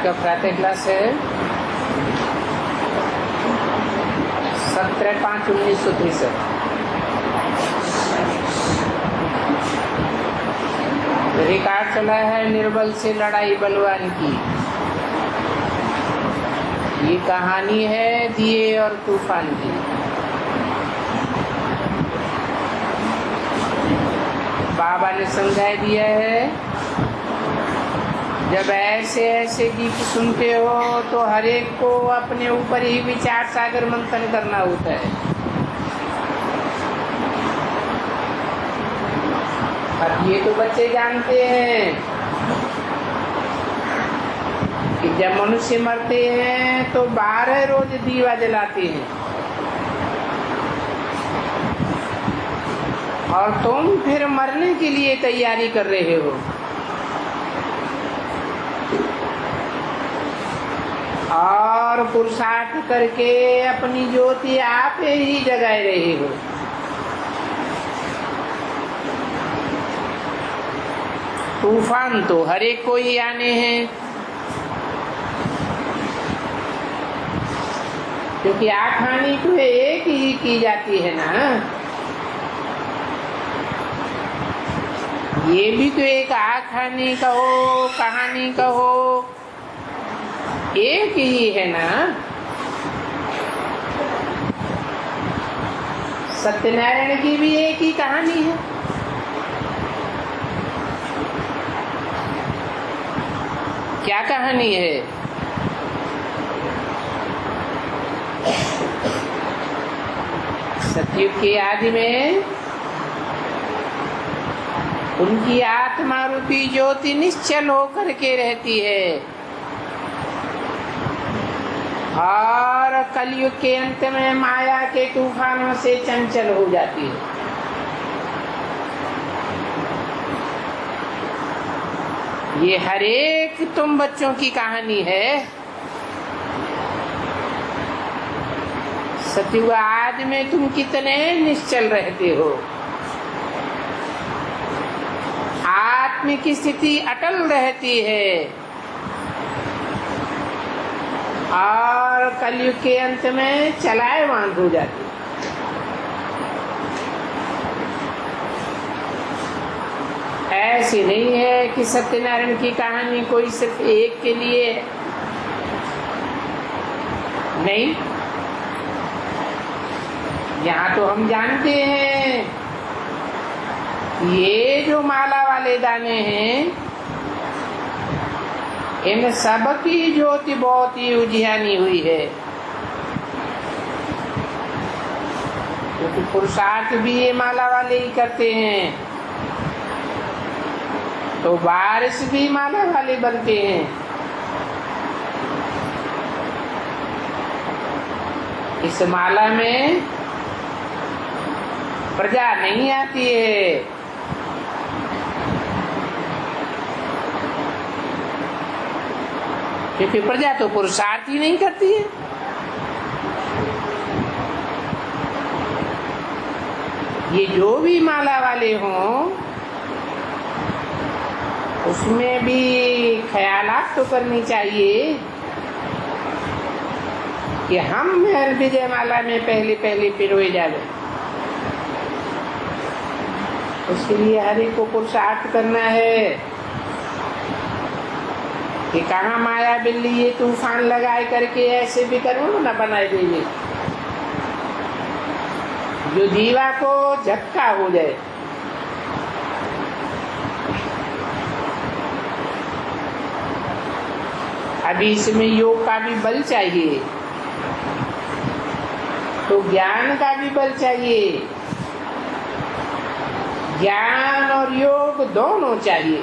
आपका प्रातः क्लास है 17/5/1963। रिकॉर्ड चला है निर्बल से लड़ाई बलवान की। ये कहानी है दिए और तूफान की। बाबा ने समझा दिया है, जब ऐसे ऐसे गीत सुनते हो तो हर एक को अपने ऊपर ही विचार सागर मंथन करना होता है। अब ये तो बच्चे जानते हैं कि जब मनुष्य मरते हैं तो 12 रोज दीवा जलाते हैं, और तुम फिर मरने के लिए तैयारी कर रहे हो। और पुरुषार्थ करके अपनी ज्योति आप ही जगाए रहे हो। तूफान तो हर एक को ही आने हैं, क्योंकि आँख हानि तो एक ही की जाती है ना। ये भी तो एक आँख हानि कहो, कहानी कहो, एक ही है ना। सत्यनारायण की भी एक ही कहानी है। क्या कहानी है? सतयुग की आदि में उनकी आत्मा रूपी ज्योति निश्चल होकर के रहती है, और कलयुग के अंत में माया के तूफानों से चंचल हो जाती है। ये हर एक तुम बच्चों की कहानी है। सतयुग आदि में तुम कितने निश्चल रहते हो, आत्म की स्थिति अटल रहती है, और कलयुग के अंत में चलायमान हो जाती है। ऐसी नहीं है कि सत्यनारायण की कहानी कोई सिर्फ एक के लिए है, नहीं। यहाँ तो हम जानते हैं ये जो माला वाले दाने हैं, इन सब की ज्योति बहुत ही उजियानी हुई है, क्योंकि पुरुषार्थ भी ये माला वाले ही करते हैं, तो वारिस भी माला वाले बनते हैं। इस माला में प्रजा नहीं आती है, क्योंकि प्रजा तो पुरुषार्थ ही नहीं करती है। ये जो भी माला वाले हों, उसमें भी ख्यालात तो करनी चाहिए कि हम विजय माला में पहले पिरोए जावे। उसके लिए हर एक को पुरुषार्थ करना है कि कहाँ माया बिल्ली ये तूफान लगाए करके ऐसे भी करो न बनाए देंगे जो दीवा को झटका हो जाए। अभी इसमें योग का भी बल चाहिए, तो ज्ञान का भी बल चाहिए। ज्ञान और योग दोनों चाहिए,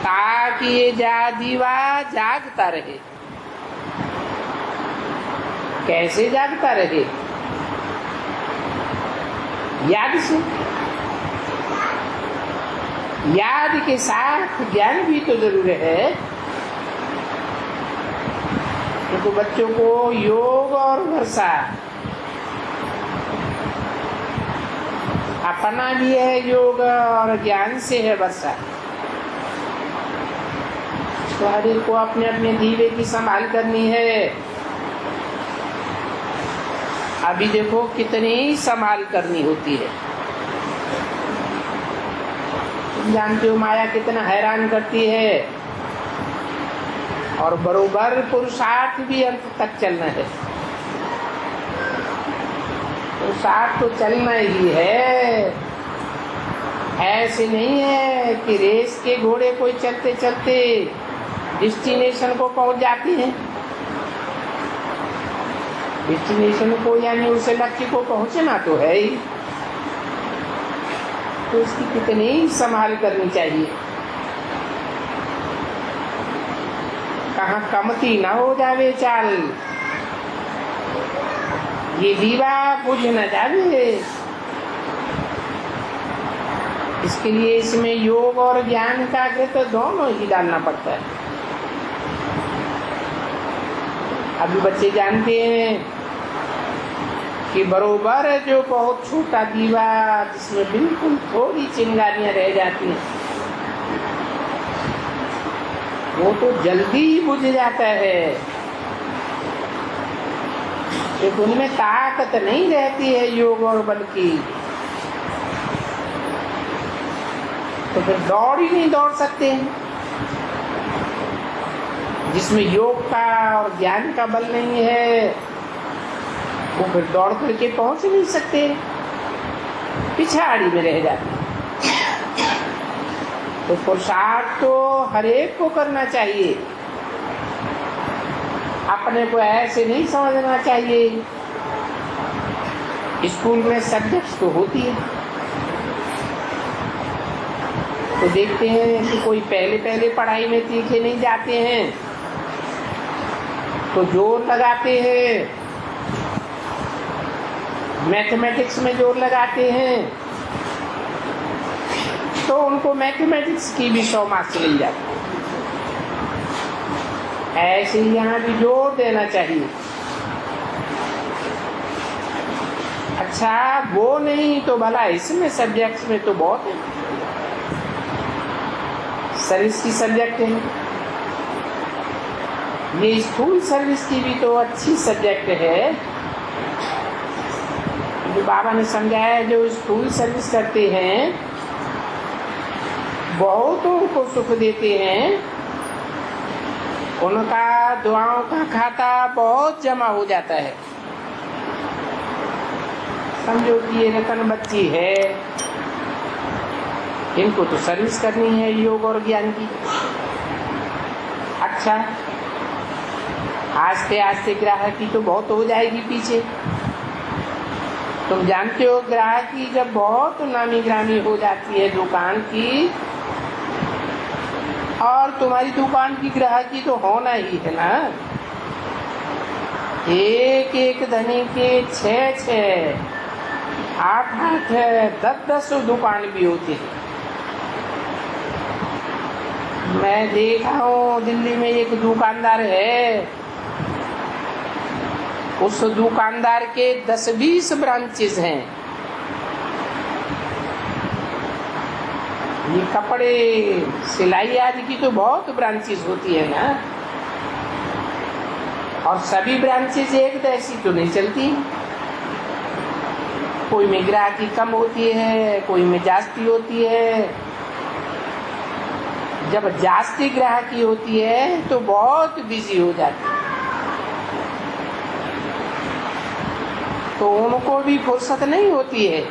ताकि ये दीवा जागता रहे। कैसे जागता रहे? याद से। याद के साथ ज्ञान भी तो जरूर है, क्योंकि बच्चों को योग और वर्षा अपना भी है, योग और ज्ञान से है वर्षा। तो हर एक को अपने अपने दीवे की संभाल करनी है। अभी देखो कितनी संभाल करनी होती है। तुम जानते हो माया कितना हैरान करती है, और बरोबर पुरुषार्थ भी अंत तक चलना है। पुरुषार्थ तो चलना ही है, ऐसे नहीं है कि रेस के घोड़े कोई चलते चलते डेस्टिनेशन को पहुंच जाते हैं। डेस्टिनेशन को यानी उसे लक्ष्य को पहुंचना तो है ही, तो इसकी कितनी संभाल करनी चाहिए। कहाँ कमती ना हो जावे चाल, ये दीवा बुझ न जावे। इसके लिए इसमें योग और ज्ञान का घृत दोनों ही डालना पड़ता है। अभी बच्चे जानते हैं कि बरोबर जो बहुत छोटा दीवा जिसमें बिल्कुल थोड़ी चिंगारियां रह जाती हैं, वो तो जल्दी ही बुझ जाता है, क्योंकि उनमें ताकत नहीं रहती है योग और बल की। तो फिर दौड़ ही नहीं दौड़ सकते हैं। जिसमें योग का और ज्ञान का बल नहीं है, वो फिर दौड़ करके पहुंच नहीं सकते, पिछाड़ी में रह जाते। तो पुरुषार्थ तो हर एक को करना चाहिए, अपने को ऐसे नहीं समझना चाहिए। स्कूल में सब्जेक्ट्स तो होती है, तो देखते हैं कि कोई पहले पढ़ाई में तीखे नहीं जाते हैं तो जोर लगाते हैं, मैथमेटिक्स में जोर लगाते हैं, तो उनको मैथमेटिक्स की भी 100 मार्क्स मिल जाते हैं। ऐसे ही यहाँ भी जोर देना चाहिए। अच्छा वो नहीं तो भला इसमें सब्जेक्ट्स में तो बहुत है, सर्विस की सब्जेक्ट है, ये स्कूल सर्विस की भी तो अच्छी सब्जेक्ट है। जो बाबा ने समझाया, जो स्कूल सर्विस करते हैं बहुतों को सुख देते हैं, उनका दुआओं का खाता बहुत जमा हो जाता है। समझो कि ये रतन बच्ची है, इनको तो सर्विस करनी है योग और ज्ञान की। अच्छा आस्ते आस्ते ग्राहकी तो बहुत हो जाएगी पीछे। तुम जानते हो ग्राहकी जब बहुत नामी ग्रामी हो जाती है दुकान की, और तुम्हारी दुकान की ग्राहकी तो होना ही है ना। एक एक धनी के 6-6, 8-8, 10-10 दुकान भी होती है। मैं देखा हूँ दिल्ली में एक दुकानदार है, उस दुकानदार के 10-20 ब्रांचेस हैं। ये कपड़े सिलाई आदि की तो बहुत ब्रांचेस होती है ना, और सभी ब्रांचेस एक जैसी तो नहीं चलती। कोई में ग्राहकी कम होती है, कोई में जास्ती होती है। जब जास्ती ग्राहकी होती है तो बहुत बिजी हो जाती है, तो उनको भी फुर्सत नहीं होती है।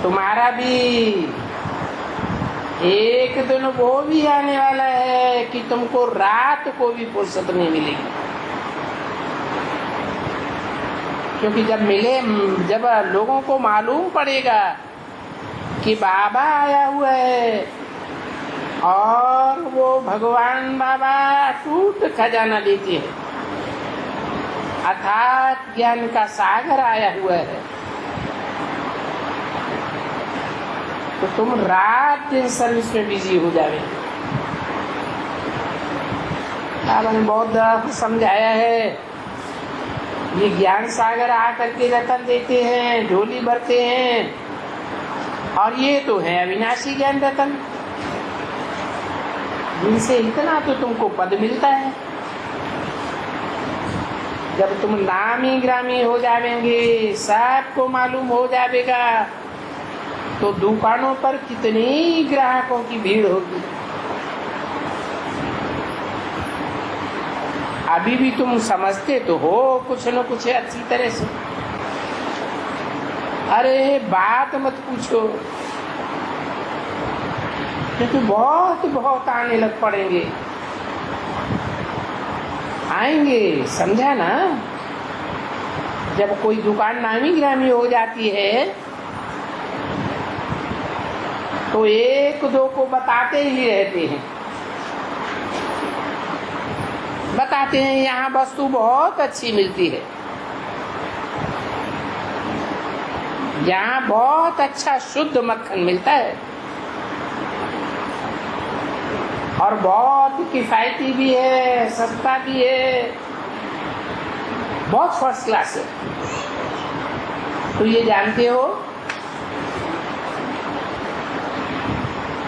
तुम्हारा भी एक दिन वो भी आने वाला है कि तुमको रात को भी फुर्सत नहीं मिलेगी, क्योंकि जब लोगों को मालूम पड़ेगा कि बाबा आया हुआ है और वो भगवान बाबा टूट खजाना देते हैं, अर्थात ज्ञान का सागर आया हुआ है, तो तुम रात दिन सर्विस में बिजी हो जाओगे। बाबा ने बहुत समझाया है, ये ज्ञान सागर आकर के रतन देते हैं, झोली भरते हैं, और ये तो है अविनाशी ज्ञान रतन। जिनसे इतना तो तुमको पद मिलता है। जब तुम नामी ग्रामी हो जाएंगे, सबको मालूम हो जाएगा, तो दुकानों पर कितनी ग्राहकों की भीड़ होगी। अभी भी तुम समझते तो हो कुछ न कुछ अच्छी तरह से। अरे बात मत पूछो, क्योंकि बहुत बहुत आने लग पड़ेंगे, आएंगे, समझा ना। जब कोई दुकान नामी ग्रामी हो जाती है तो एक दो को बताते ही रहते हैं, बताते हैं यहाँ वस्तु बहुत अच्छी मिलती है, यहाँ बहुत अच्छा शुद्ध मक्खन मिलता है और बहुत किफायती भी है, सस्ता भी है, बहुत फर्स्ट क्लास है। तो ये जानते हो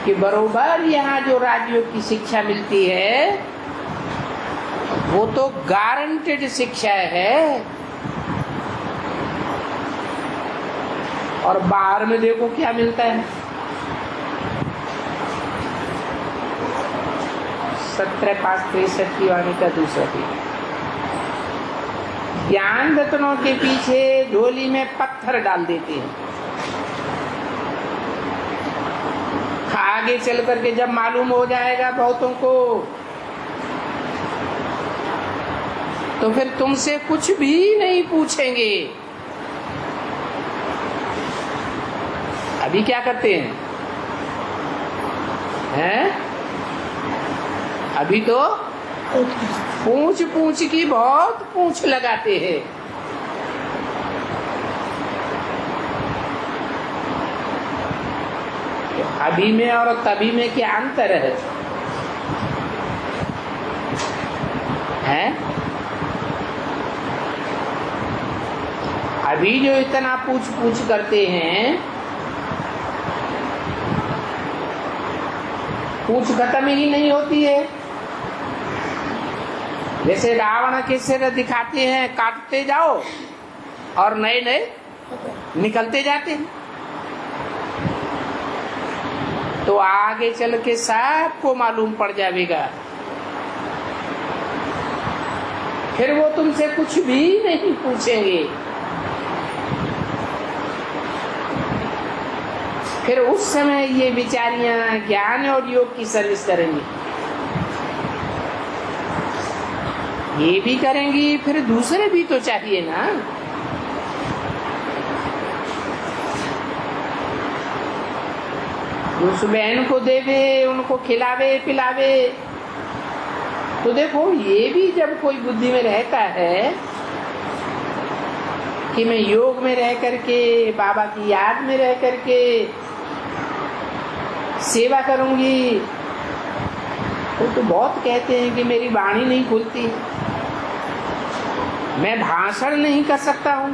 कि बरोबर यहाँ जो राज्यों की शिक्षा मिलती है वो तो गारंटेड शिक्षा है। और बाहर में देखो क्या मिलता है। 17/5/63 की वाणी का दूसरा पीठ। ज्ञान रत्नों के पीछे झोली में पत्थर डाल देते हैं। आगे चल करके जब मालूम हो जाएगा बहुतों को, तो फिर तुमसे कुछ भी नहीं पूछेंगे। अभी क्या करते हैं? अभी तो पूछ पूछ की बहुत पूछ लगाते हैं। अभी में और तभी में क्या अंतर है? अभी जो इतना पूछ पूछ करते हैं, पूछ खत्म ही नहीं होती है। जैसे रावण के सिर दिखाते हैं, काटते जाओ और नए नए निकलते जाते हैं। तो आगे चल के सबको मालूम पड़ जाएगा। फिर वो तुमसे कुछ भी नहीं पूछेंगे। फिर उस समय ये बेचारियां ज्ञान और योग की सर्विस करेंगी, ये भी करेंगी, फिर दूसरे भी तो चाहिए ना। उस बहन को देवे, उनको खिलावे पिलावे। तो देखो, ये भी जब कोई बुद्धि में रहता है कि मैं योग में रह करके, बाबा की याद में रह करके सेवा करूंगी, तो बहुत कहते हैं कि मेरी वाणी नहीं खुलती, मैं भाषण नहीं कर सकता हूं।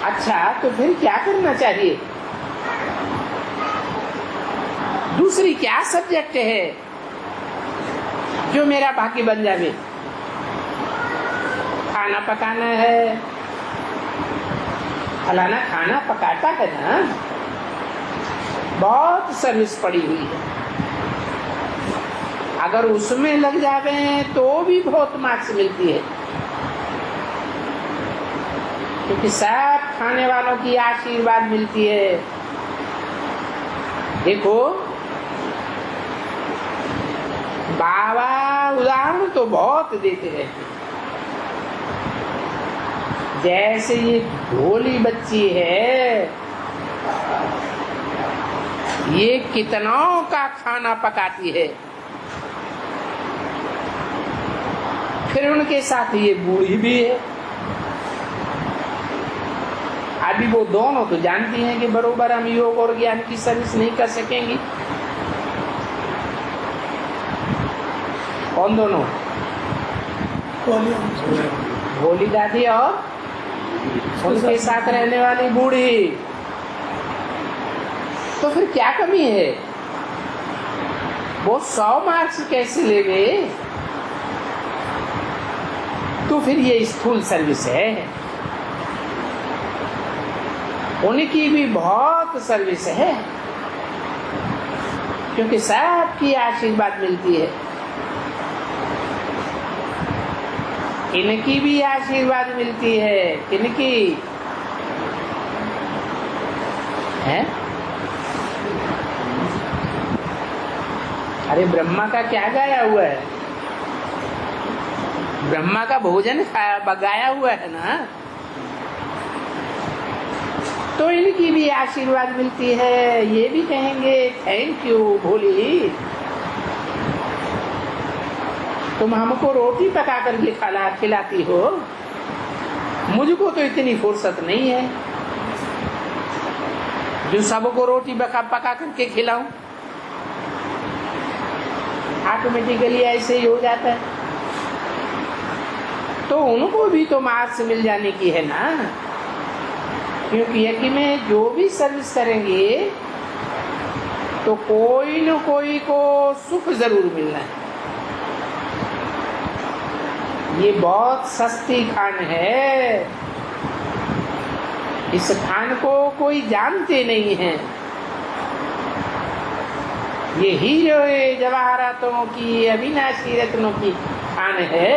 अच्छा, तो फिर क्या करना चाहिए? दूसरी क्या सब्जेक्ट है जो मेरा भाग्य बन जावे? खाना पकाना है, फलाना खाना पकाता है ना, बहुत सर्विस पड़ी हुई है। अगर उसमें लग जावे तो भी बहुत मार्क्स मिलती है, क्योंकि सब खाने वालों की आशीर्वाद मिलती है। देखो, बाबा उदाहरण तो बहुत देते हैं। जैसे ये भोली बच्ची है, ये कितनों का खाना पकाती है, फिर उनके साथ ये बूढ़ी भी है। अभी वो दोनों तो जानती हैं कि बरोबर हम योग और ज्ञान की सर्विस नहीं कर सकेंगी। कौन दोनों? भोली दादी और उनके साथ रहने वाली बूढ़ी। तो फिर क्या कमी है? वो 100 मार्क्स कैसे लेवे? तो फिर ये स्थूल सर्विस है। उनकी भी बहुत सर्विस है, क्योंकि सबकी आशीर्वाद मिलती है। इनकी भी आशीर्वाद मिलती है। किनकी है? अरे ब्रह्मा का क्या गाया हुआ है? ब्रह्मा का भोजन गाया हुआ है ना, तो इनकी भी आशीर्वाद मिलती है। ये भी कहेंगे थैंक यू भोली, तुम हमको रोटी पका करके खिलाती हो, मुझको तो इतनी फुर्सत नहीं है जो सबको रोटी पका करके खिलाऊं। ऑटोमेटिकली ऐसे ही हो जाता है। तो उनको भी तो मार्क्स मिल जाने की है ना, क्योंकि यज्ञ में जो भी सर्विस करेंगे तो कोई न कोई को सुख जरूर मिलना है। ये बहुत सस्ती खान है, इस खान को कोई जानते नहीं है। ये हीरो जवाहरातों की, अविनाशी रत्नों की खान है।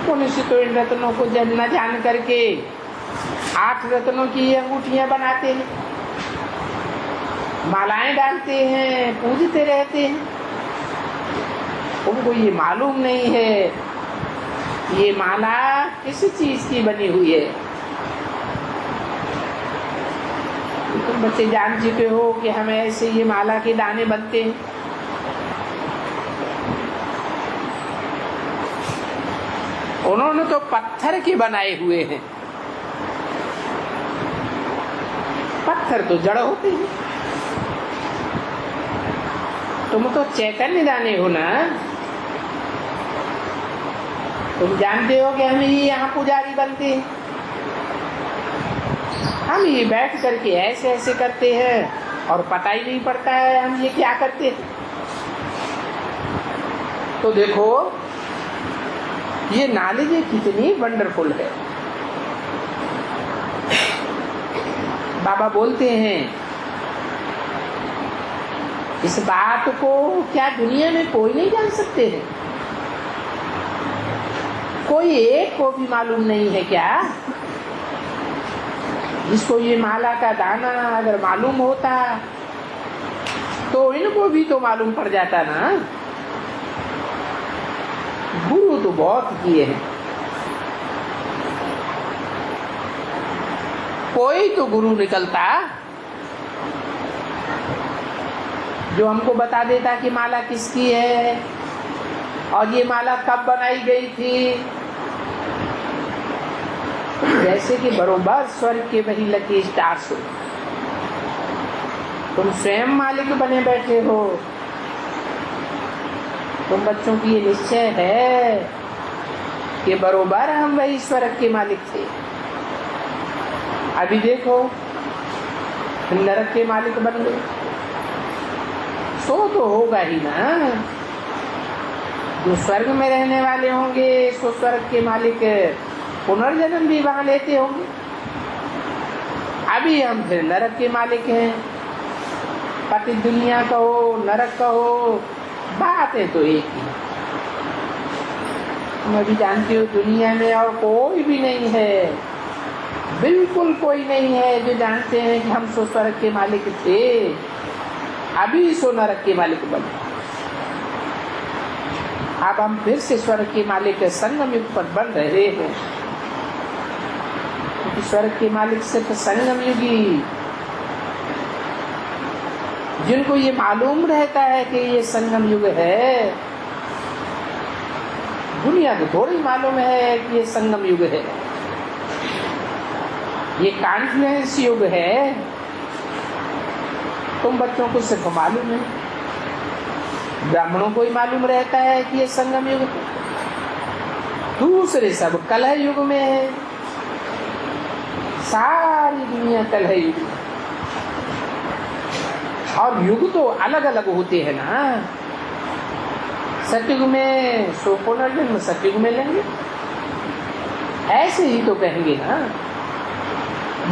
मनुष्य तो इन रत्नों को जब न जान करके 8 रत्नों की अंगूठियां बनाते हैं, मालाएं डालते हैं, पूजते रहते हैं। उनको ये मालूम नहीं है ये माला किस चीज की बनी हुई है। तुम बच्चे जान चुके हो कि हमें ऐसे ये माला के दाने बनते हैं। उन्होंने तो पत्थर के बनाए हुए हैं। पत्थर तो जड़ होते हैं। तुम तो चैतन्य दाने हो ना। तुम जानते हो कि हम ही यहाँ पुजारी बनते हैं। हम ये बैठ करके ऐसे ऐसे करते हैं और पता ही नहीं पड़ता है हम ये क्या करते हैं। तो देखो ये नॉलेज कितनी वंडरफुल है। बाबा बोलते हैं इस बात को क्या दुनिया में कोई नहीं जान सकते हैं? कोई एक को भी मालूम नहीं है क्या? जिसको ये माला का दाना अगर मालूम होता तो इनको भी तो मालूम पड़ जाता ना। गुरु तो बहुत किए हैं, कोई तो गुरु निकलता जो हमको बता देता कि माला किसकी है और ये माला कब बनाई गई थी। जैसे कि बरोबर स्वर्ग के वही लकी स्टार्स हो। तुम स्वयं मालिक बने बैठे हो। तुम बच्चों की ये निश्चय है कि बरोबर हम वही स्वर्ग के मालिक थे। अभी देखो नरक के मालिक बन गए। सो तो होगा ही ना। जो स्वर्ग में रहने वाले होंगे सो स्वर्ग के मालिक पुनर्जन्म भी वहां लेते होंगे। अभी हम फिर नरक के मालिक हैं। पति दुनिया कहो नरक कहो, बातें तो एक ही। तुम अभी जानती हो दुनिया में और कोई भी नहीं है, बिल्कुल कोई नहीं है जो जानते हैं कि हम सो स्वर्ग के मालिक थे, अभी सो नरक के मालिक बने। अब हम फिर से स्वर्ग के मालिक के संगम युग पर बन रहे हैं। क्योंकि स्वर्ग के मालिक सिर्फ संगम युगी, जिनको ये मालूम रहता है कि ये संगम युग है। दुनिया को थोड़ी मालूम है कि ये संगम युग है, ये कॉन्फ्लुएंस युग है। तुम बच्चों को सिर्फ मालूम है, ब्राह्मणों को ही मालूम रहता है कि ये संगम युग है। दूसरे सब कलह युग में है। सारी दुनिया कलह युग में। और युग तो अलग अलग होते हैं ना। सतयुग में सो पुनर्जन्म सतयुग में लेंगे, ऐसे ही तो कहेंगे ना।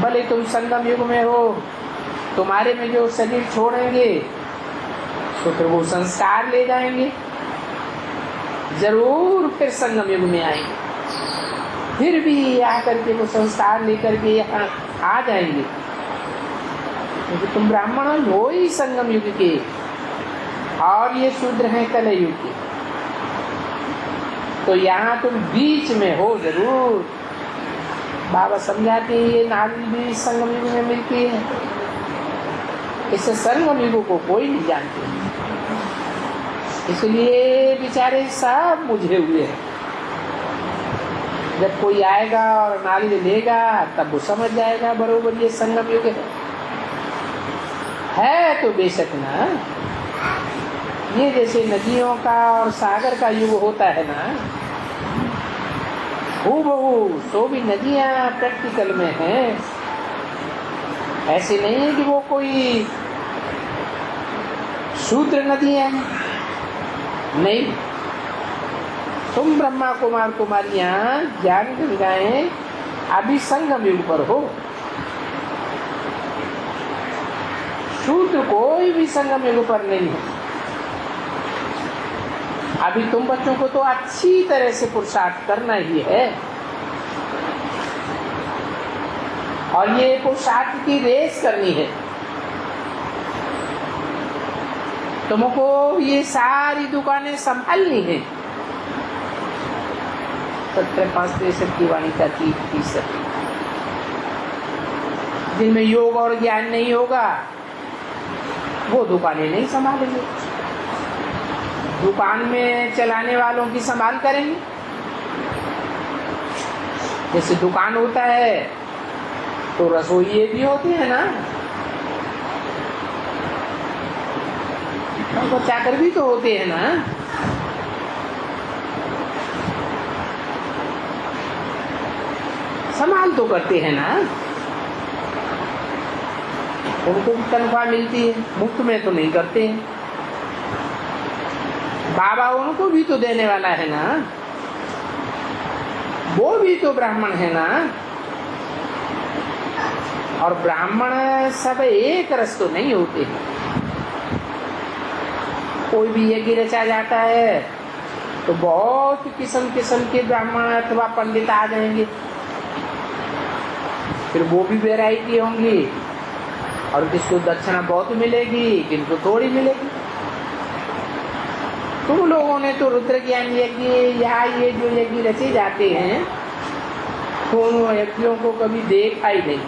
भले तुम संगम युग में हो, तुम्हारे में जो शरीर छोड़ेंगे तो फिर वो संस्कार ले जाएंगे, जरूर फिर संगम युग में आएंगे, फिर भी आकर के वो संस्कार लेकर के यहाँ आ जाएंगे, क्योंकि तुम ब्राह्मण हो ही संगम युग के और ये शूद्र हैं कलयुग के। तो यहाँ तुम बीच में हो जरूर। बाबा समझाते हैं ये नारी भी संगम युग में मिलती है, इससे संगम युग को कोई नहीं जानते, इसलिए बेचारे सब मुझे हुए हैं। जब कोई आएगा और नाली लेगा तब वो समझ जाएगा बरोबर ये संगम युग है तो बेशक ना। ये जैसे नदियों का और सागर का युग होता है ना, हूबहू सो भी नदियां प्रैक्टिकल में हैं। ऐसे नहीं है कि वो कोई शूद्र नदियां हैं, नहीं। तुम ब्रह्मा कुमार कुमारियां ज्ञान गंगाएं अभी संगम युग पर हो। शूद्र कोई भी संगम युग पर नहीं है। अभी तुम बच्चों को तो अच्छी तरह से पुरुषार्थ करना ही है, और ये पुरुषार्थ की रेस करनी है। तुमको ये सारी दुकानें संभालनी है। 75% की वाणी का 30%, जिनमें योग और ज्ञान नहीं होगा वो दुकानें नहीं संभालेंगे। दुकान में चलाने वालों की संभाल करेंगे। जैसे दुकान होता है तो रसोइये भी होते हैं ना, तो चाकर भी तो होते हैं ना। संभाल तो करते हैं ना, उनको भी तनख्वाह मिलती है, मुफ्त में तो नहीं करते हैं। बाबा उनको भी तो देने वाला है ना, वो भी तो ब्राह्मण है ना। और ब्राह्मण सब एक रस तो नहीं होते हैं। कोई भी यज्ञ रचा जाता है तो बहुत किस्म किस्म के ब्राह्मण अथवा पंडित आ जाएंगे, फिर वो भी वैरायटी होंगी, और किसको दक्षिणा बहुत मिलेगी, किनको थोड़ी मिलेगी। तुम लोगों ने तो रुद्र ज्ञान यज्ञ या ये जो यज्ञ रचे जाते हैं तो उन यज्ञों को कभी देखा ही नहीं।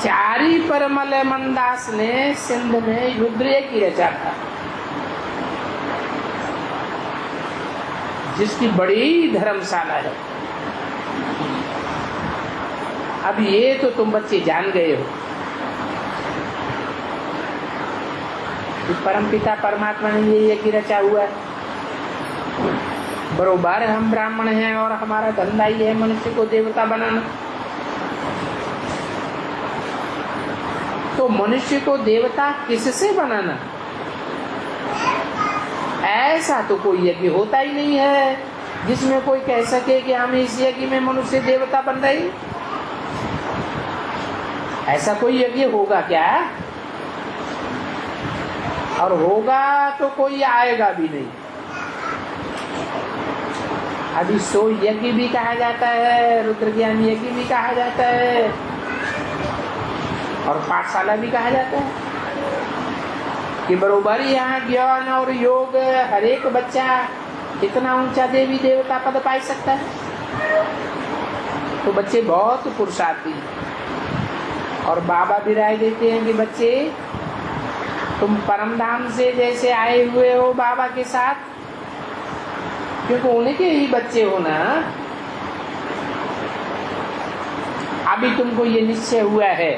चारी परमल मनदास ने सिंध में रुद्र यज्ञ रचा था, जिसकी बड़ी धर्मशाला है। अब ये तो तुम बच्चे जान गए हो कि परमपिता परमात्मा ने ये यज्ञ रचा हुआ है। बरोबर हम ब्राह्मण हैं और हमारा धंधा ही है मनुष्य को देवता बनाना। तो मनुष्य को देवता किससे बनाना, ऐसा तो कोई यज्ञ होता ही नहीं है जिसमें कोई कह सके कि हम इस यज्ञ में मनुष्य देवता बन रहे। ऐसा कोई यज्ञ होगा क्या? और होगा तो कोई आएगा भी नहीं। अभी सो यज्ञ भी कहा जाता है, रुद्र ज्ञान यज्ञ भी कहा जाता है, और पाठशाला भी कहा जाता है कि बरोबर यहाँ ज्ञान और योग हर एक बच्चा इतना ऊंचा देवी देवता पद पा सकता है। तो बच्चे बहुत पुरुषार्थी, और बाबा भी राय देते हैं कि बच्चे तुम परम धाम से जैसे आए हुए हो बाबा के साथ, क्योंकि उन्हीं के ही बच्चे हो ना। अभी तुमको ये निश्चय हुआ है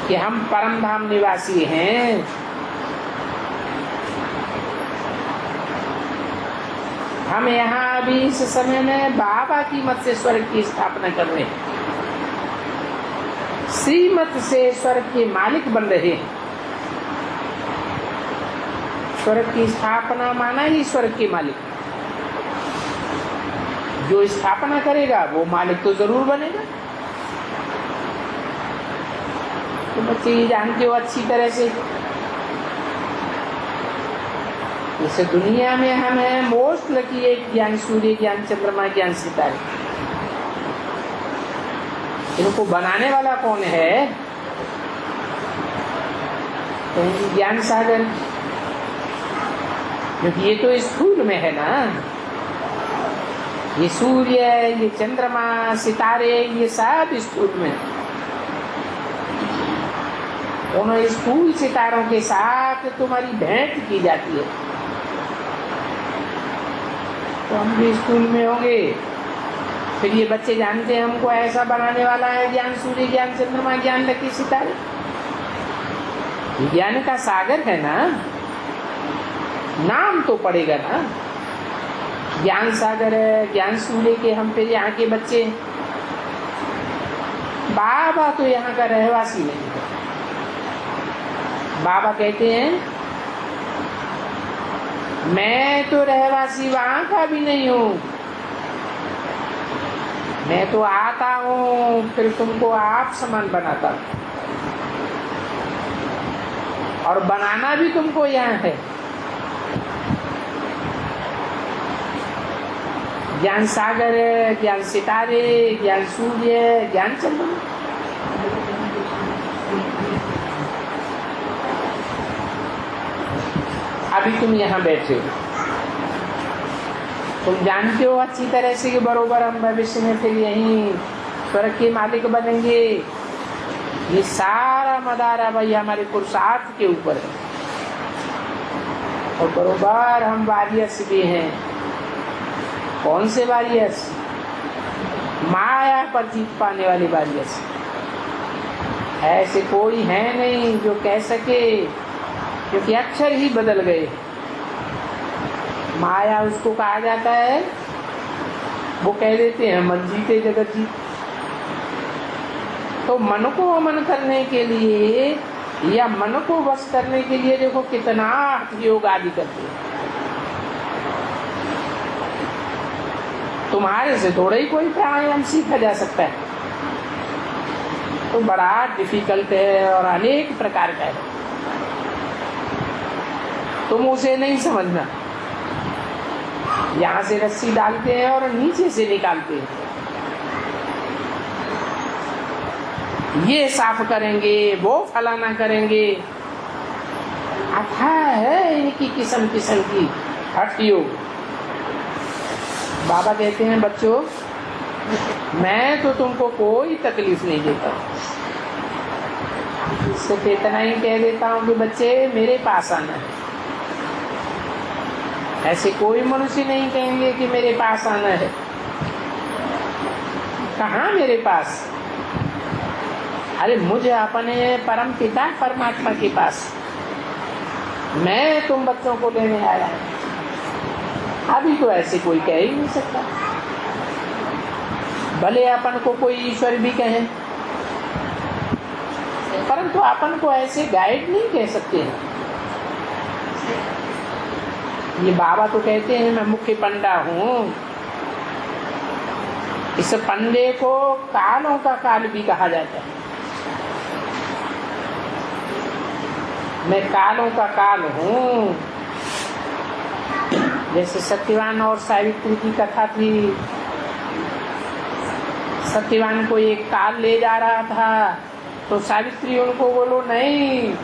कि हम परम धाम निवासी हैं, हम यहाँ अभी इस समय में बाबा की मत से स्वर्ग की स्थापना कर रहे हैं, श्रीमत से स्वर्ग के मालिक बन रहे हैं। स्वर्ग की स्थापना माना ही स्वर्ग के मालिक। जो स्थापना करेगा वो मालिक तो जरूर बनेगा। तो बच्चे ये जानते हो अच्छी तरह से, जैसे दुनिया में हम हैं मोस्ट लकी एक ज्ञान सूर्य, ज्ञान चंद्रमा, ज्ञान सितारे। इनको बनाने वाला कौन है? तो ज्ञान सागर, क्योंकि ये तो स्थूल में है ना। ये सूर्य, ये चंद्रमा, सितारे, ये सब स्थूल में। उन स्थूल सितारों के साथ तुम्हारी भेंट की जाती है, तो हम भी स्कूल में होंगे। फिर ये बच्चे जानते हैं हमको ऐसा बनाने वाला है ज्ञान सूर्य, ज्ञान चंद्रमा, ज्ञान लकी सितारे। ज्ञान का सागर है ना, नाम तो पड़ेगा ना। ज्ञान सागर है, ज्ञान सूर्य के हम फिर यहाँ के बच्चे। बाबा तो यहाँ का रहवासी नहीं है। बाबा कहते हैं मैं तो रहवासी वहां का भी नहीं हूँ, मैं तो आता हूँ फिर तुमको आप समान बनाता हूँ, और बनाना भी तुमको यहाँ है। ज्ञान सागर, ज्ञान सितारे, ज्ञान सूर्य, ज्ञान चंद्रमा। अभी तुम यहाँ बैठे हो, तुम जानते हो अच्छी तरह से कि बरोबर हम भविष्य में फिर यहीं स्वर्ग के मालिक बनेंगे। ये सारा मदारा भाई हमारे पुरुषार्थ के ऊपर है, और बरोबर हम वारियस भी हैं। कौन से वारियस? माया पर जीत पाने वाले वारियस। ऐसे कोई है नहीं जो कह सके, क्योंकि अक्षर ही बदल गए। माया उसको कहा जाता है, वो कह देते हैं मन जीते जगत जीत। तो मन को अमन करने के लिए या मन को वश करने के लिए देखो कितना योग आदि करते हैं। तुम्हारे से थोड़ा ही कोई प्राणायाम सीखा जा सकता है, तो बड़ा डिफिकल्ट है और अनेक प्रकार का है। तुम उसे नहीं समझना। यहाँ से रस्सी डालते हैं और नीचे से निकालते हैं। ये साफ करेंगे, वो फलाना करेंगे। अथाह है इनकी किस्म किस्म की हठ योग। बाबा कहते हैं बच्चों, मैं तो तुमको कोई तकलीफ नहीं देता, सिर्फ इतना ही कह देता हूँ कि बच्चे मेरे पास आना है। ऐसे कोई मनुष्य नहीं कहेंगे कि मेरे पास आना है। कहाँ मेरे पास? अरे मुझे अपने परम पिता परमात्मा के पास, मैं तुम बच्चों को लेने आया हूँ। अभी तो ऐसे कोई कह ही नहीं सकता। भले अपन को कोई ईश्वर भी कहे, परंतु अपन को ऐसे गाइड नहीं कह सकते हैं। ये बाबा तो कहते हैं मैं मुख्य पंडा हूँ। इस पंडे को कालों का काल भी कहा जाता है। मैं कालों का काल हूँ। जैसे सत्यवान और सावित्री की कथा थी। सत्यवान को एक काल ले जा रहा था, तो सावित्री उनको बोलो नहीं,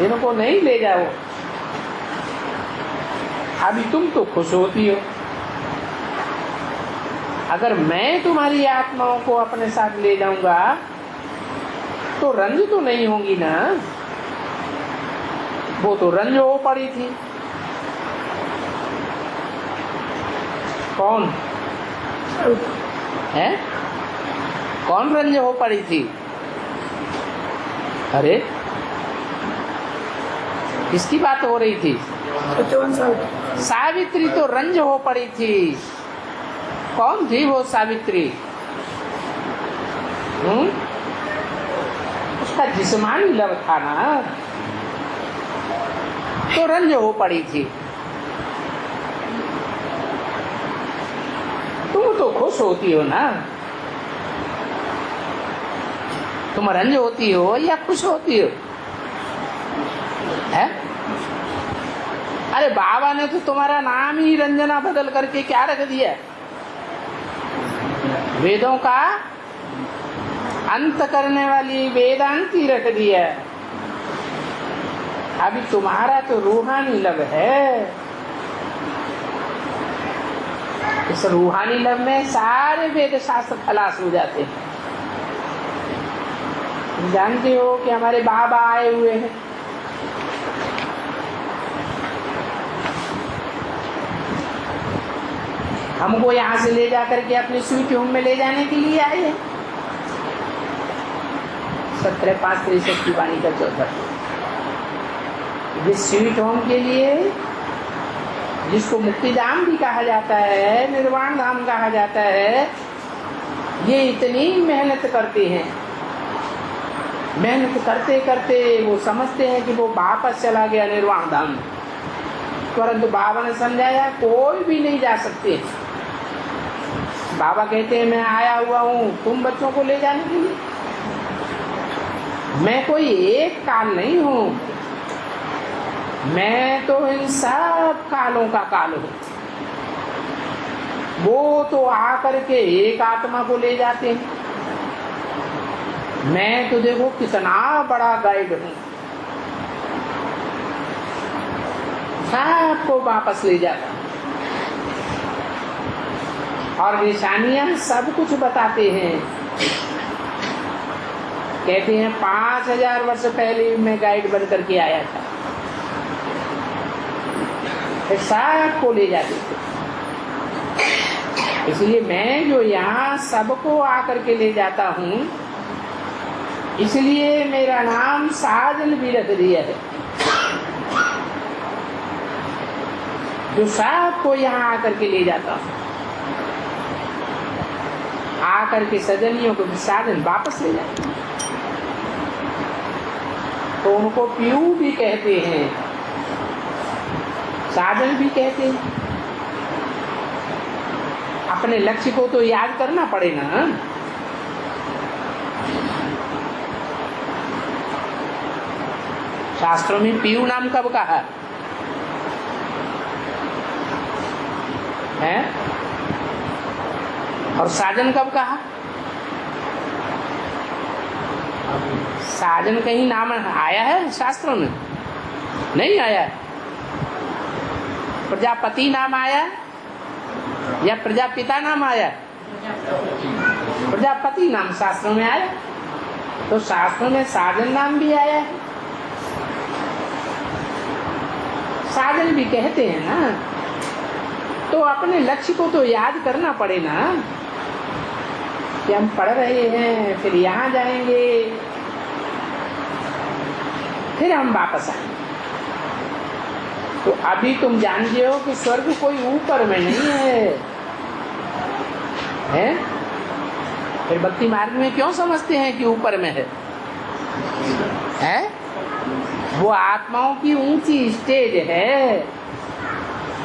इनको नहीं ले जाओ। अभी तुम तो खुश होती हो। अगर मैं तुम्हारी आत्माओं को अपने साथ ले जाऊंगा तो रंज तो नहीं होंगी ना। वो तो रंज हो पड़ी थी। कौन है? कौन रंज हो पड़ी थी? अरे किसकी बात हो रही थी? 55 साल। सावित्री तो रंज हो पड़ी थी। कौन थी वो सावित्री? उसका जिस्मानी लव था ना, तो रंज हो पड़ी थी। तुम तो खुश होती हो ना? तुम रंज होती हो या खुश होती हो? है? अरे बाबा ने तो तुम्हारा नाम ही रंजना बदल करके क्या रख दिया? वेदों का अंत करने वाली वेदांती रख दिया। अभी तुम्हारा तो रूहानी लव है। इस रूहानी लव में सारे वेद शास्त्र खलास हो जाते हैं। जानते हो कि हमारे बाबा आए हुए हैं। हमको यहाँ से ले जाकर के अपने स्वीट होम में ले जाने के लिए आए हैं। 17/5/63 की वाणी का 14। जिस स्वीट होम के लिए, जिसको मुक्ति धाम भी कहा जाता है, निर्वाण धाम कहा जाता है, ये इतनी मेहनत करते हैं। मेहनत करते करते वो समझते हैं कि वो वापस चला गया निर्वाण धाम में, परंतु बाबा ने समझाया कोई भी नहीं जा सकते। बाबा कहते हैं मैं आया हुआ हूँ तुम बच्चों को ले जाने के लिए। मैं कोई एक काल नहीं हूँ, मैं तो इन सब कालों का काल हूँ। वो तो आकर के एक आत्मा को ले जाते हैं, मैं तो देखो कितना बड़ा गाइड हूँ, सबको वापस ले जाता और निशानियां सब कुछ बताते हैं। कहते हैं 5000 वर्ष पहले मैं गाइड बन करके आया था, फिर सबको ले जाते थे। इसलिए मैं जो यहाँ सबको आकर के ले जाता हूँ, इसलिए मेरा नाम साजन भी रख दिया है। जो सबको यहाँ आकर के ले जाता हूँ, आकर के सजनियों को साजन वापस ले जाते हैं। तो उनको पीयू भी कहते हैं, साजन भी कहते हैं। अपने लक्ष्य को तो याद करना पड़ेगा ना। शास्त्रों में पीयू नाम कब कहा है और साजन कब कहा? साजन कहीं नाम आया है शास्त्रों में? नहीं आया। प्रजापति नाम आया या प्रजापिता नाम आया? प्रजापति नाम शास्त्रों में आया। तो शास्त्रों में साजन नाम भी आया है, साजन भी कहते हैं ना। तो अपने लक्ष्य को तो याद करना पड़े ना कि हम पढ़ रहे हैं, फिर यहाँ जाएंगे, फिर हम वापस आएंगे। तो अभी तुम जानते हो कि स्वर्ग कोई ऊपर में नहीं है? फिर भक्ति मार्ग में क्यों समझते हैं कि ऊपर में है? वो आत्माओं की ऊंची स्टेज है,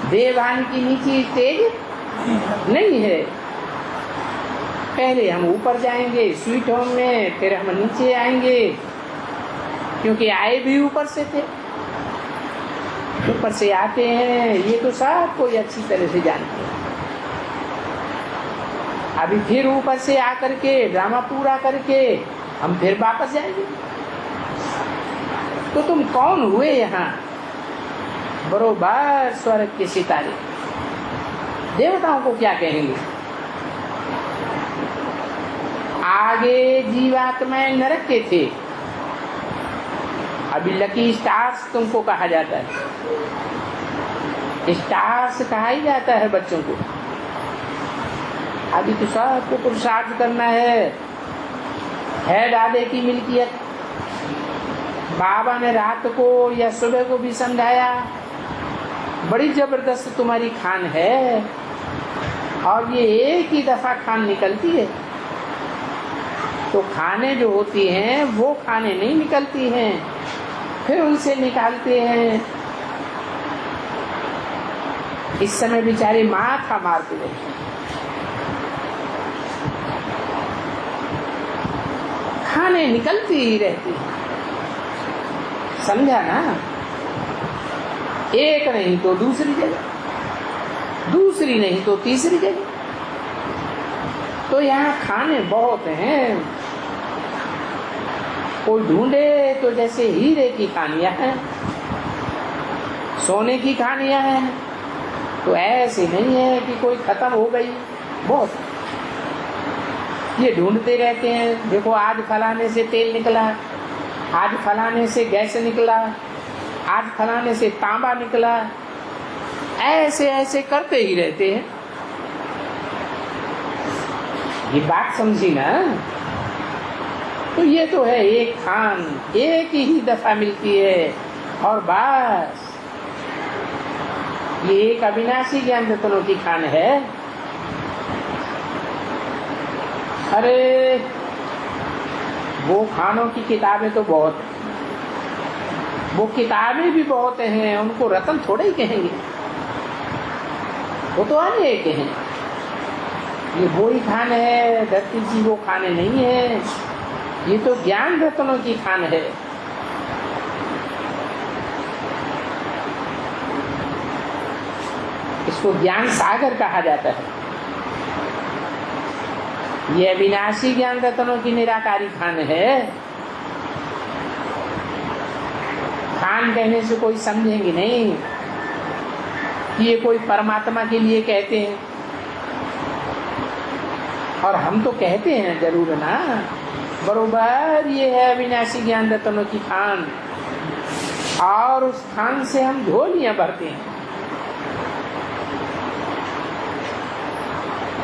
देवान की नीची स्टेज नहीं है। पहले हम ऊपर जाएंगे स्वीट होम में, फिर हम नीचे आएंगे, क्योंकि आए भी ऊपर से थे, ऊपर से आते हैं। ये तो सब कोई अच्छी तरह से जानते हैं। अभी फिर ऊपर से आकर के ड्रामा पूरा करके हम फिर वापस जाएंगे। तो तुम कौन हुए यहाँ? बरोबर स्वर्ग के सितारे। देवताओं को क्या कहेंगे? आगे जीवात्माएं नरक के थे, अभी लकी स्टार्स तुमको कहा जाता है। स्टार्स कहा ही जाता है बच्चों को। अभी तो सबको पुरुषार्थ करना है दादे की मिल्कियत, बाबा ने रात को या सुबह को भी समझाया, बड़ी जबरदस्त तुम्हारी खान है और ये एक ही दफा खान निकलती है। तो खाने जो होती हैं वो खाने नहीं निकलती हैं, फिर उनसे निकालते हैं। इस समय बेचारे माथा मारते रहते हैं। खाने निकलती ही रहती है, समझा ना? एक नहीं तो दूसरी जगह, दूसरी नहीं तो तीसरी जगह। तो यहाँ खाने बहुत हैं। कोई ढूंढे तो जैसे हीरे की खानियां हैं, सोने की खानियां हैं, तो ऐसे नहीं है कि कोई खत्म हो गई। बहुत ये ढूंढते रहते हैं। देखो आज फलाने से तेल निकला, आज फलाने से गैस निकला, आज फलाने से तांबा निकला, ऐसे ऐसे करते ही रहते हैं। ये बात समझी ना? तो ये तो है एक खान, एक ही दफा मिलती है और बस। ये एक अविनाशी ज्ञान रत्नों की खान है। अरे वो खानों की किताबें तो बहुत, वो किताबें भी बहुत हैं, उनको रत्न थोड़े ही कहेंगे, वो तो अनेक हैं। ये वो ही खान है, धरती जी वो खाने नहीं है। ये तो ज्ञान रत्नों की खान है। इसको ज्ञान सागर कहा जाता है। ये अविनाशी ज्ञान रत्नों की निराकारी खान है। खान कहने से कोई समझेंगे नहीं कि ये कोई परमात्मा के लिए कहते हैं, और हम तो कहते हैं जरूर ना, बरोबर। ये है अविनाशी ज्ञान रत्नों की खान, और उस खान से हम झोलियां भरते हैं।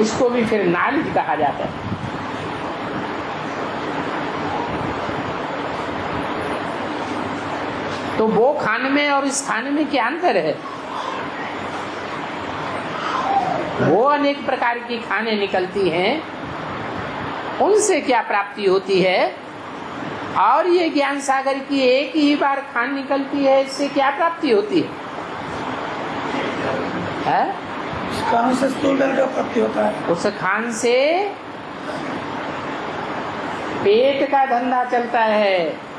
इसको भी फिर नॉलेज कहा जाता है। तो वो खाने में और इस खाने में क्या अंतर है? वो अनेक प्रकार की खाने निकलती हैं, उनसे क्या प्राप्ति होती है, और ये ज्ञान सागर की एक ही बार खान निकलती है, इससे क्या प्राप्ति होती है? खान से स्थूल जल का प्राप्ति होता है। उस खान से पेट का धंधा चलता है,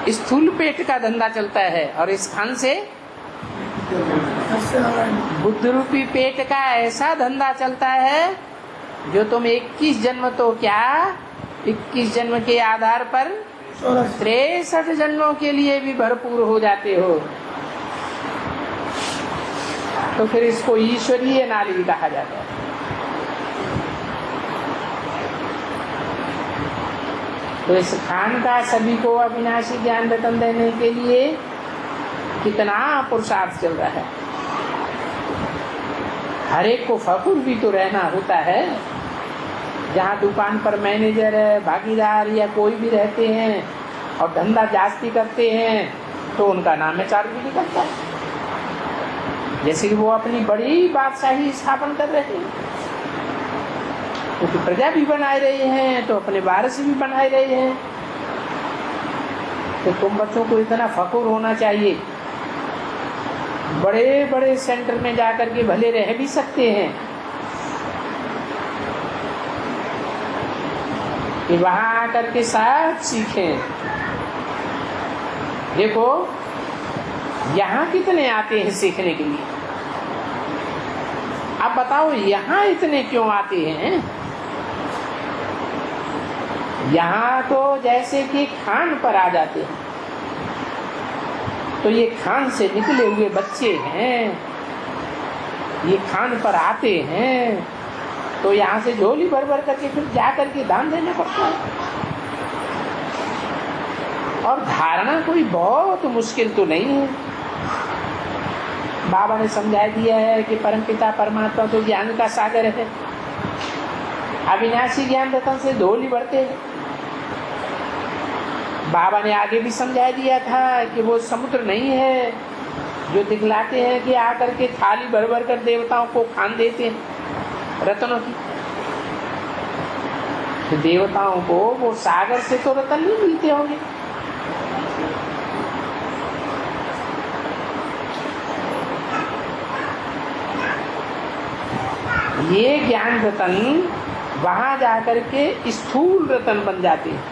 स्थूल पेट का धंधा चलता है, और इस खान से बुद्ध रूपी पेट का ऐसा धंधा चलता है जो तुम 21 जन्म तो क्या 21 जन्म के आधार पर 63 जन्मों के लिए भी भरपूर हो जाते हो। तो फिर इसको ईश्वरीय नाली कहा जाता है। तो इस खान का सभी को अविनाशी ज्ञान रतन देने के लिए कितना पुरुषार्थ चल रहा है। हर एक को फकुर भी तो रहना होता है। जहाँ दुकान पर मैनेजर है, भागीदार या कोई भी रहते हैं और धंधा जास्ती करते हैं, तो उनका नाम है चार भी निकलता है। जैसे कि वो अपनी बड़ी बादशाही स्थापन कर रहे हैं, क्योंकि प्रजा भी बनाए रहे हैं, तो अपने वारिस भी बनाए रहे हैं। तो तुम बच्चों को इतना फकुर होना चाहिए। बड़े बड़े सेंटर में जाकर के भले रह भी सकते हैं कि वहां आकर के सब सीखें। देखो यहाँ कितने आते हैं सीखने के लिए, अब बताओ यहाँ इतने क्यों आते हैं? यहाँ तो जैसे कि खान पर आ जाते हैं, तो ये खान से निकले हुए बच्चे हैं, ये खान पर आते हैं, तो यहाँ से झोली भर भर करके फिर जा करके दान देना पड़ता है। और धारणा कोई बहुत मुश्किल तो नहीं है। बाबा ने समझा दिया है कि परमपिता परमात्मा तो ज्ञान का सागर है। अविनाशी ज्ञान रतन से झोली भरते हैं, बाबा ने आगे भी समझा दिया था कि वो समुद्र नहीं है जो दिखलाते हैं कि आकर के थाली भर भर कर देवताओं को खान देते हैं रत्नों की। तो देवताओं को वो सागर से तो रत्न नहीं मिलते होंगे। ये ज्ञान रतन वहां जाकर के स्थूल रतन बन जाते हैं।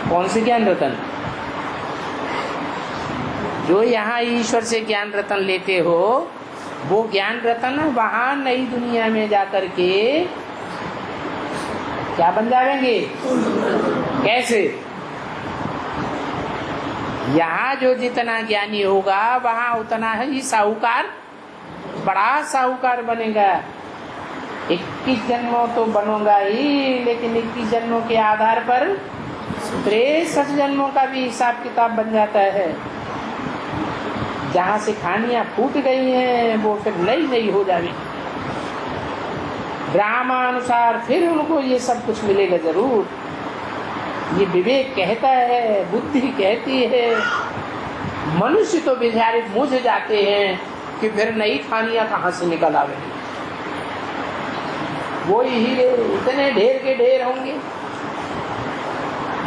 कौन से ज्ञान रतन? जो यहाँ ईश्वर से ज्ञान रतन लेते हो वो ज्ञान रतन वहां नई दुनिया में जाकर के क्या बन जाएंगे? कैसे? यहाँ जो जितना ज्ञानी होगा वहां उतना ही साहूकार, बड़ा साहूकार बनेगा। 21 जन्मों तो बनूंगा ही, लेकिन 21 जन्मों के आधार पर 63 जन्मों का भी हिसाब किताब बन जाता है। जहाँ से खानियां फूट गई हैं वो फिर नई नई हो जाएगी। ड्रामानुसार फिर उनको ये सब कुछ मिलेगा जरूर। ये विवेक कहता है, बुद्धि कहती है। मनुष्य तो बेचारे मुझ जाते हैं कि फिर नई खानियां कहाँ से निकल आवेंगी। वही हीरे इतने ढेर के ढेर होंगे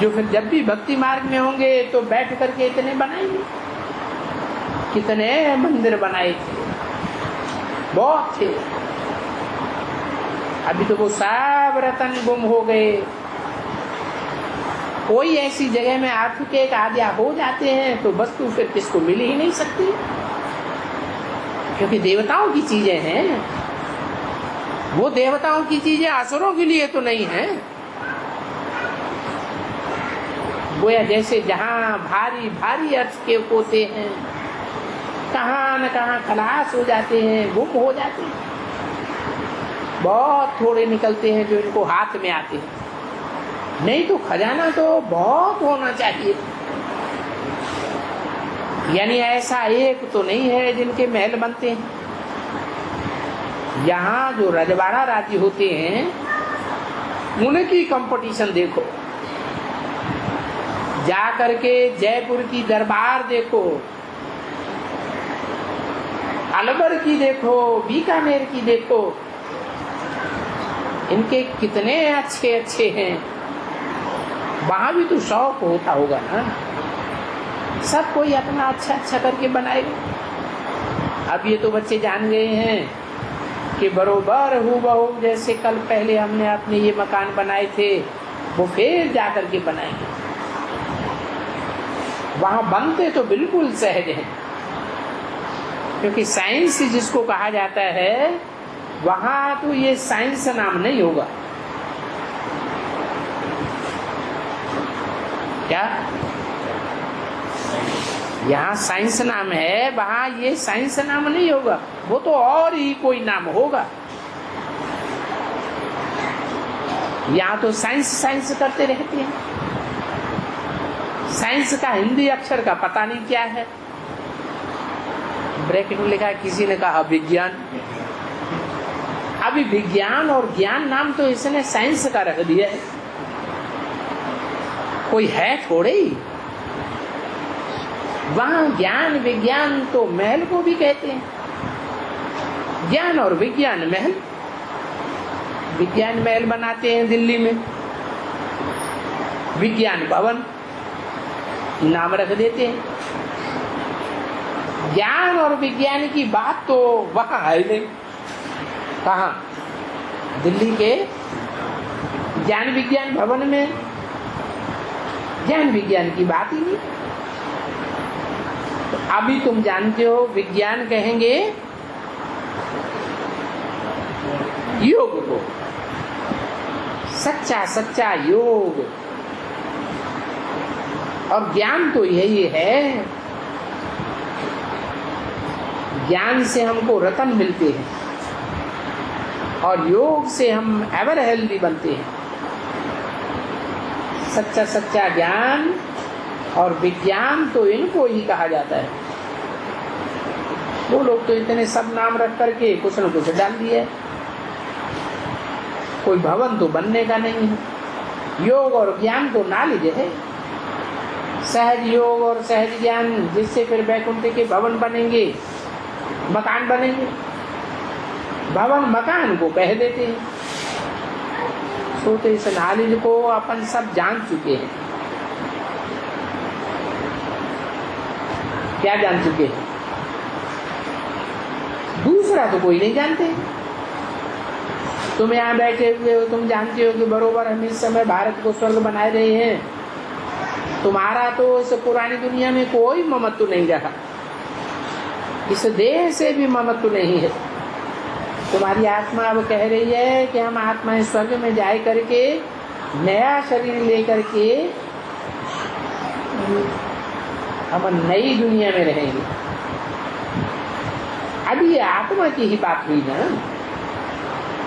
जो फिर जब भी भक्ति मार्ग में होंगे तो बैठ करके इतने बनाएंगे। कितने मंदिर बनाए थे, बहुत थे। अभी तो वो सब रतन गुम हो गए। कोई ऐसी जगह में आर्थिक एक आद्या हो जाते हैं तो वस्तु फिर किसको मिल ही नहीं सकती, क्योंकि देवताओं की चीजें हैं। वो देवताओं की चीजें असुरों के लिए तो नहीं है। वो जैसे जहाँ भारी भारी अर्थ के होते हैं, कहाँ न कहाँ खलास हो जाते हैं, गुम हो जाते हैं। बहुत थोड़े निकलते हैं जो इनको हाथ में आते हैं। नहीं तो खजाना तो बहुत होना चाहिए। यानी ऐसा एक तो नहीं है जिनके महल बनते हैं। यहाँ जो रजवाड़ा राजी होते हैं उनकी कंपटीशन देखो, जा करके जयपुर की दरबार देखो, अलवर की देखो, बीकानेर की देखो, इनके कितने अच्छे अच्छे हैं। वहां भी तो शौक होता होगा ना, सब कोई अपना अच्छा अच्छा करके बनाएगा। अब ये तो बच्चे जान गए हैं कि बरोबर हूबहू जैसे कल पहले हमने अपने ये मकान बनाए थे वो फिर जा करके बनाएंगे। वहां बनते तो बिल्कुल सहज हैं, क्योंकि साइंस जिसको कहा जाता है वहां तो ये साइंस नाम नहीं होगा। क्या यहाँ साइंस नाम है, वहां ये साइंस नाम नहीं होगा, वो तो और ही कोई नाम होगा। यहाँ तो साइंस साइंस करते रहते हैं। साइंस का हिंदी अक्षर का पता नहीं क्या है, ब्रैकेट में लिखा है, किसी ने कहा विज्ञान। अभी विज्ञान और ज्ञान नाम तो इसने साइंस का रख दिया है, कोई है थोड़े ही। वहां ज्ञान विज्ञान तो महल को भी कहते हैं। ज्ञान और विज्ञान महल, विज्ञान महल बनाते हैं दिल्ली में, विज्ञान भवन नाम रख देते हैं। ज्ञान और विज्ञान की बात तो वहां है नहीं। कहाँ? दिल्ली के ज्ञान विज्ञान भवन में ज्ञान विज्ञान की बात ही नहीं। तो अभी तुम जानते हो विज्ञान कहेंगे योग को, सच्चा सच्चा योग। और ज्ञान तो यही है, ज्ञान से हमको रतन मिलते हैं और योग से हम एवर हेल्दी बनते हैं। सच्चा सच्चा ज्ञान और विज्ञान तो इनको ही कहा जाता है। वो लोग तो इतने सब नाम रख करके कुछ न कुछ डाल दिए। कोई भवन तो बनने का नहीं है। योग और ज्ञान तो नॉलेज है, सहज योग और सहज ज्ञान, जिससे फिर वैकुंठ के भवन बनेंगे, मकान बनेंगे। भवन मकान को कह देते हैं। सो तो इस नॉलेज को अपन सब जान चुके हैं। क्या जान चुके हैं? दूसरा तो कोई नहीं जानते। तुम यहाँ बैठे हुए हो, तुम जानते हो कि बरोबर हम इस समय भारत को स्वर्ग बनाए रहे हैं। तुम्हारा तो इस पुरानी दुनिया में कोई ममत्व नहीं रहा, इस देह से भी ममत्व नहीं है। तुम्हारी आत्मा अब कह रही है कि हम आत्मा स्वर्ग में जाए करके नया शरीर लेकर के हम नई दुनिया में रहेंगे। अभी ये आत्मा की ही बात हुई ना,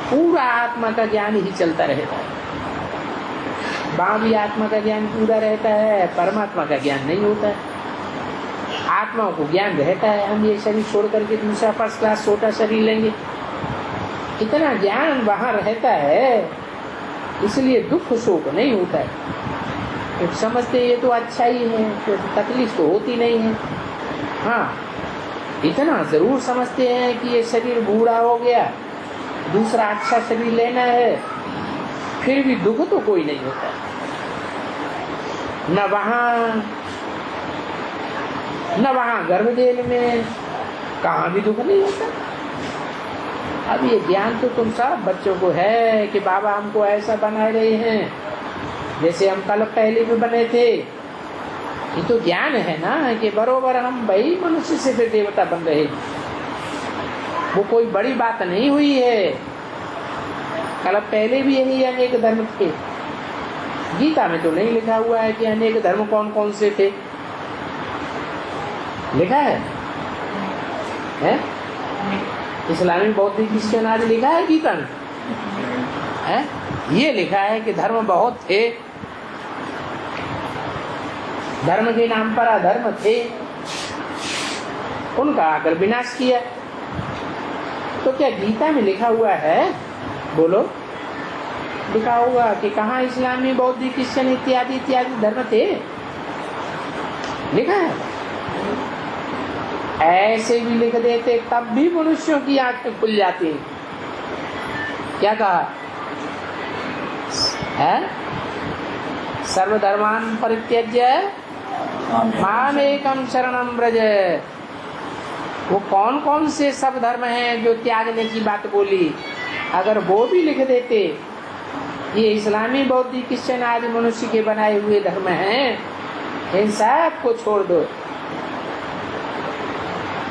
पूरा आत्मा का ज्ञान ही चलता रहता है। वहां भी आत्मा का ज्ञान पूरा रहता है, परमात्मा का ज्ञान नहीं होता है। आत्मा को ज्ञान रहता है हम ये शरीर छोड़ करके दूसरा फर्स्ट क्लास छोटा शरीर लेंगे, इतना ज्ञान वहां रहता है, इसलिए दुख शोक नहीं होता है। तो समझते ये तो अच्छा ही है, तो तकलीफ तो होती नहीं है। हाँ, इतना जरूर समझते हैं कि ये शरीर बूढ़ा हो गया, दूसरा अच्छा शरीर लेना है, फिर भी दुख तो कोई नहीं होता है। न वहां गर्भदेह में कहाँ भी दुख नहीं होता। अब ये ज्ञान तो तुम सब बच्चों को है कि बाबा हमको ऐसा बनाए रहे हैं, जैसे हम कल पहले भी बने थे। ये तो ज्ञान है ना कि बरोबर हम वही मनुष्य से फिर देवता बन रहे हैं। वो कोई बड़ी बात नहीं हुई है। कल पहले भी यही अनेक धर्म थे। गीता में तो नहीं लिखा हुआ है कि अनेक धर्म कौन कौन से थे। लिखा है? इस्लामी बौद्धिक क्रिश्चियन आदि लिखा है गीता में? है? ये लिखा है कि धर्म बहुत थे, धर्म के नाम पर अधर्म थे, उनका आकर विनाश किया। तो क्या गीता में लिखा हुआ है? बोलो, लिखा हुआ कि कहाँ इस्लामी बौद्धिक क्रिश्चियन इत्यादि इत्यादि धर्म थे? लिखा है? ऐसे भी लिख देते तब भी मनुष्यों की आंखें खुल जाती। क्या कहा है? सर्वधर्मान परित्यज्य माम एकम शरणम व्रज। वो कौन कौन से सब धर्म हैं जो त्यागने की बात बोली? अगर वो भी लिख देते ये इस्लामी बौद्धिक क्रिश्चियन आदि मनुष्य के बनाए हुए धर्म हैं, इन सब को छोड़ दो,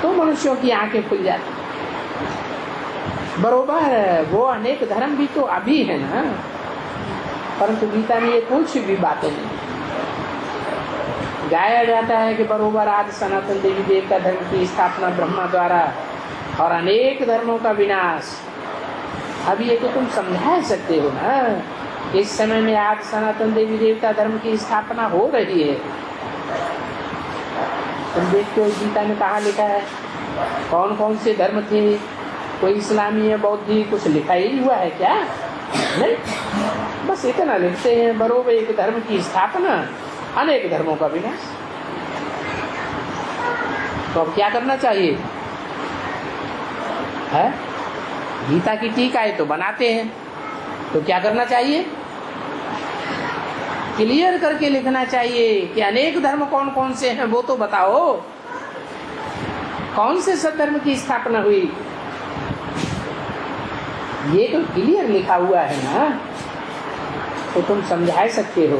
तो मनुष्यों की आंखें खुल जाती। बरोबर वो अनेक धर्म भी तो अभी है ना, परंतु गीता में ये कुछ भी बातें नहीं। गाया जाता है कि बरोबर आज सनातन देवी देवता धर्म की स्थापना ब्रह्मा द्वारा और अनेक धर्मों का विनाश। अब ये तो तुम समझा सकते हो ना, इस समय में आज सनातन देवी देवता धर्म की स्थापना हो रही है। तुम देखते हो गीता में कहाँ लिखा है कौन कौन से धर्म थे? कोई इस्लामी है, बौद्धिक, कुछ लिखा ही हुआ है क्या? नहीं, बस इतना लिखते हैं बरोबर एक धर्म की स्थापना, अनेक धर्मों का विनाश। तो अब क्या करना चाहिए है? गीता की टीकाएं तो बनाते हैं, तो क्या करना चाहिए? क्लियर करके लिखना चाहिए कि अनेक धर्म कौन कौन से हैं, वो तो बताओ। कौन से सद्धर्म की स्थापना हुई? ये तो क्लियर लिखा हुआ है ना, तो तुम समझा सकते हो।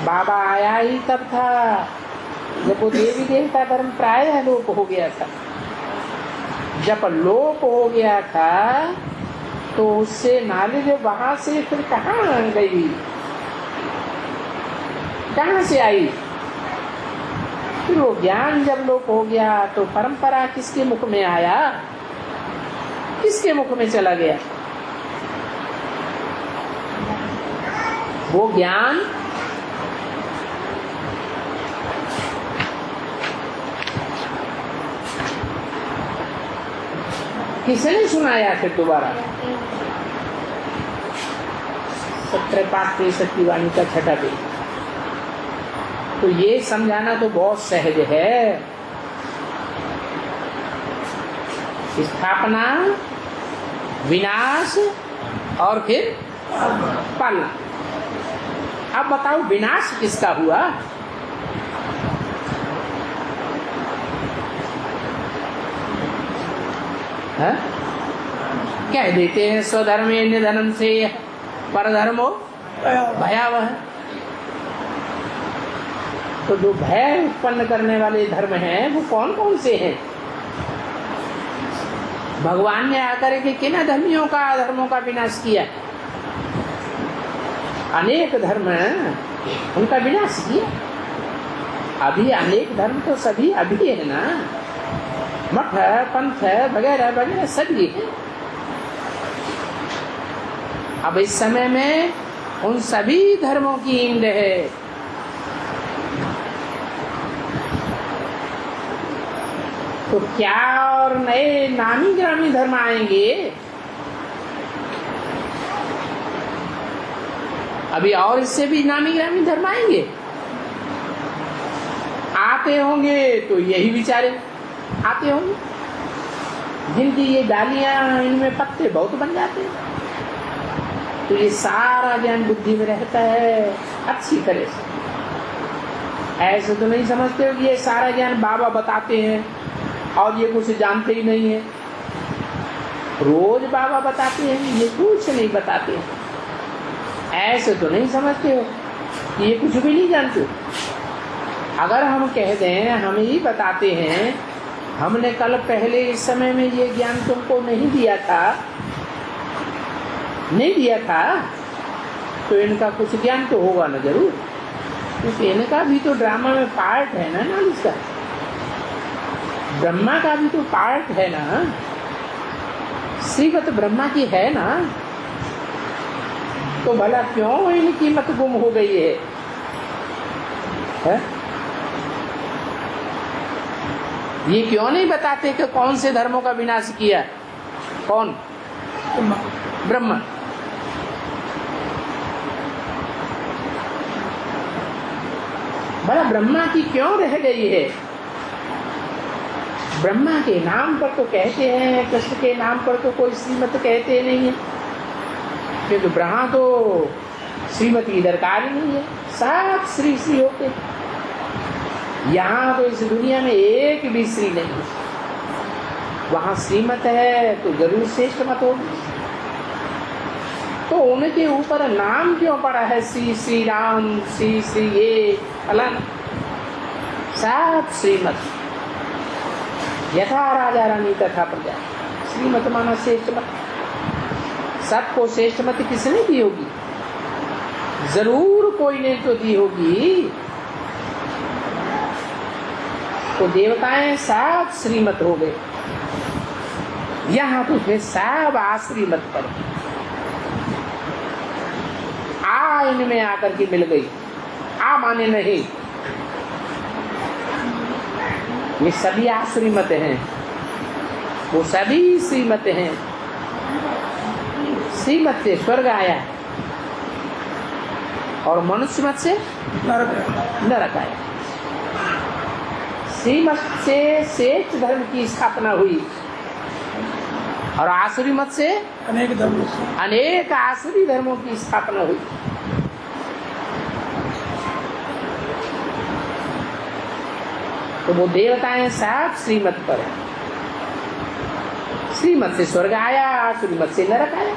बाबा आया ही तब था जब वो देवी देवता धर्म प्रायः लोप हो गया था। जब लोप हो गया था तो उससे नॉलेज वहां से फिर कहाँ गई, कहाँ से आई? फिर वो ज्ञान जब लोप हो गया तो परंपरा किसके मुख में आया, किसके मुख में चला गया? वो ज्ञान किसने सुनाया फिर दोबारा? 17 5 63 की वाणी का छठा पेज। तो ये समझाना तो बहुत सहज है। स्थापना, विनाश और फिर पालना। अब बताओ विनाश किसका हुआ? है? कह देते हैं स्वधर्मे निधनम से परधर्मो भयावह। तो जो भय उत्पन्न करने वाले धर्म हैं वो कौन कौन से हैं? भगवान ने आकर के किन धर्मियों का धर्मों का विनाश किया? अनेक धर्म उनका विनाश किया। अभी अनेक धर्म तो सभी अभी है ना, मठ है, पंथ है, वगैरह वगैरह सभी है। अब इस समय में उन सभी धर्मों की इंद है। तो क्या और नए नामी ग्रामी धर्म आएंगे? अभी और इससे भी नामी ग्रामी धर्म आएंगे। आते होंगे तो यही विचारे आते होंगे, जिनकी ये डालियां इनमें पत्ते बहुत बन जाते हैं। तो ये सारा ज्ञान बुद्धि में रहता है अच्छी तरह से। ऐसे तो नहीं समझते हो कि ये सारा ज्ञान बाबा बताते हैं और ये कुछ जानते ही नहीं है। रोज बाबा बताते हैं, ये कुछ नहीं बताते हैं। ऐसे तो नहीं समझते हो कि ये कुछ भी नहीं जानते। अगर हम कह दें हम ही बताते हैं, हमने कल पहले इस समय में ये ज्ञान तुमको नहीं दिया था, तो इनका कुछ ज्ञान तो होगा ना जरूर, क्योंकि इनका भी तो ड्रामा में पार्ट है ना नॉलेज का। ब्रह्मा का भी तो पार्ट है ना, श्रीमत ब्रह्मा की है ना। तो भला क्यों इनकी मत गुम हो गई है? ये क्यों नहीं बताते कि कौन से धर्मों का विनाश किया? कौन? ब्रह्मा। भला ब्रह्मा की क्यों रह गई है? ब्रह्मा के नाम पर तो कहते हैं, कृष्ण के नाम पर तो कोई श्रीमत कहते नहीं है, क्योंकि ब्रह्मा तो श्रीमत की दरकार ही नहीं है, सब श्री श्री होते। यहाँ तो इस दुनिया में एक भी श्री नहीं है। वहाँ श्रीमत है तो जरूर श्रेष्ठ मत होगी। तो उनके ऊपर नाम क्यों पड़ा है श्री श्री राम, श्री श्री ये फलाना, सब श्रीमत। यथा राजा रानी तथा प्रजा, श्रीमत माना श्रेष्ठ मत। सबको श्रेष्ठ मत किसने दी होगी? जरूर कोई ने तो दी होगी। तो देवताएं सब श्रीमत हो गए, यहाँ तो फिर सब आश्रीमत पर आ इनमें आकर के मिल गई। आ माने नहीं, ये सभी आश्रीमत हैं, वो सभी श्रीमत हैं। श्रीमत से स्वर्ग आया और मनुष्य मत से नरक आया। श्रीमत से श्रेष्ठ धर्म की स्थापना हुई और आसुरी मत से अनेक आसुरी धर्मों की स्थापना हुई। तो वो देवताएं सब श्रीमत पर है। श्रीमत से स्वर्ग आया, आसुरी मत से नरक आया।